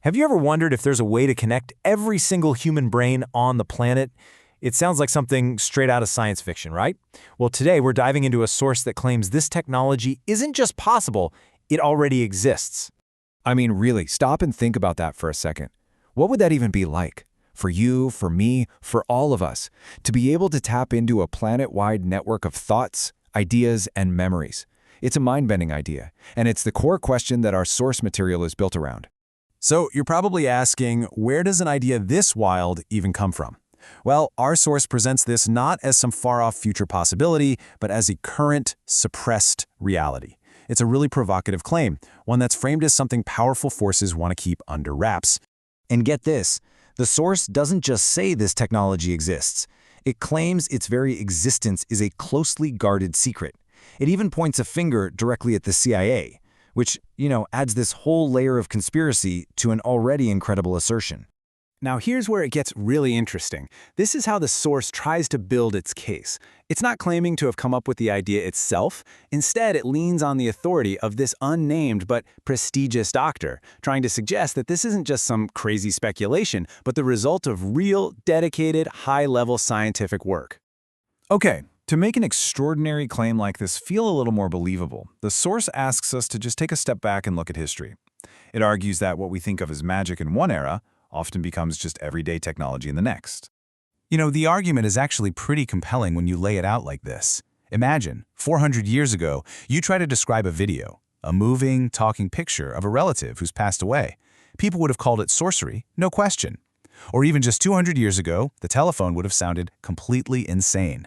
Have you ever wondered if there's a way to connect every single human brain on the planet? It sounds like something straight out of science fiction, right? Well, today we're diving into a source that claims this technology isn't just possible, it already exists. I mean, really, stop and think about that for a second. What would that even be like? For you, for me, for all of us, to be able to tap into a planet-wide network of thoughts, ideas, and memories. It's a mind-bending idea, and it's the core question that our source material is built around. So you're probably asking, where does an idea this wild even come from? Well, our source presents this not as some far-off future possibility, but as a current, suppressed reality. It's a really provocative claim, one that's framed as something powerful forces want to keep under wraps. And get this, the source doesn't just say this technology exists. It claims its very existence is a closely guarded secret. It even points a finger directly at the CIA, which, adds this whole layer of conspiracy to an already incredible assertion. Now here's where it gets really interesting. This is how the source tries to build its case. It's not claiming to have come up with the idea itself. Instead, it leans on the authority of this unnamed but prestigious doctor, trying to suggest that this isn't just some crazy speculation, but the result of real, dedicated, high-level scientific work. Okay, to make an extraordinary claim like this feel a little more believable, the source asks us to just take a step back and look at history. It argues that what we think of as magic in one era often becomes just everyday technology in the next. The argument is actually pretty compelling when you lay it out like this. Imagine, 400 years ago, you try to describe a video, a moving, talking picture of a relative who's passed away. People would have called it sorcery, no question. Or even just 200 years ago, the telephone would have sounded completely insane.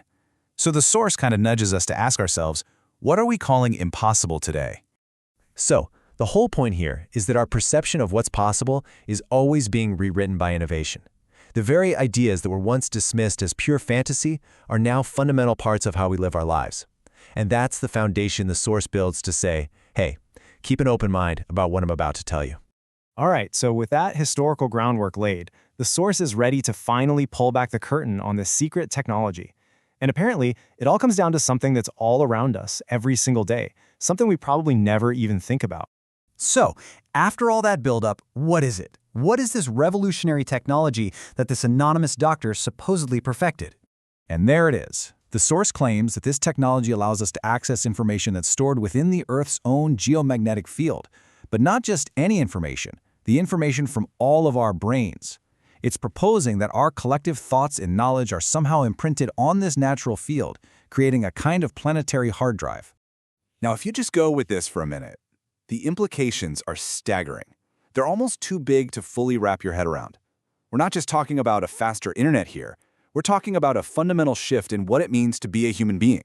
So the source kind of nudges us to ask ourselves, what are we calling impossible today? So, the whole point here is that our perception of what's possible is always being rewritten by innovation. The very ideas that were once dismissed as pure fantasy are now fundamental parts of how we live our lives. And that's the foundation the source builds to say, hey, keep an open mind about what I'm about to tell you. All right, so with that historical groundwork laid, the source is ready to finally pull back the curtain on this secret technology. And apparently, it all comes down to something that's all around us every single day, something we probably never even think about. So, after all that buildup, what is it? What is this revolutionary technology that this anonymous doctor supposedly perfected? And there it is. The source claims that this technology allows us to access information that's stored within the Earth's own geomagnetic field. But not just any information, the information from all of our brains. It's proposing that our collective thoughts and knowledge are somehow imprinted on this natural field, creating a kind of planetary hard drive. Now, if you just go with this for a minute, the implications are staggering. They're almost too big to fully wrap your head around. We're not just talking about a faster internet here. We're talking about a fundamental shift in what it means to be a human being.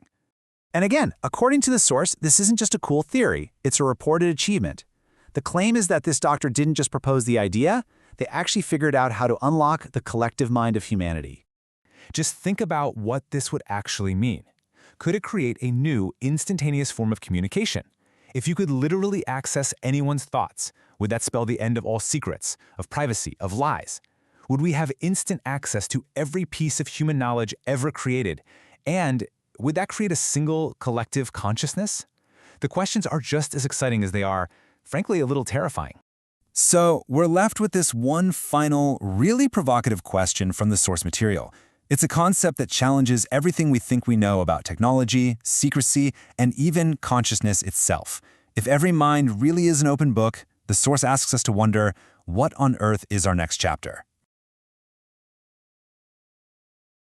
And again, according to the source, this isn't just a cool theory, it's a reported achievement. The claim is that this doctor didn't just propose the idea, they actually figured out how to unlock the collective mind of humanity. Just think about what this would actually mean. Could it create a new, instantaneous form of communication? If you could literally access anyone's thoughts, would that spell the end of all secrets, of privacy, of lies? Would we have instant access to every piece of human knowledge ever created? And would that create a single collective consciousness? The questions are just as exciting as they are, frankly, a little terrifying. So we're left with this one final, really provocative question from the source material. It's a concept that challenges everything we think we know about technology, secrecy, and even consciousness itself. If every mind really is an open book, the source asks us to wonder, what on earth is our next chapter?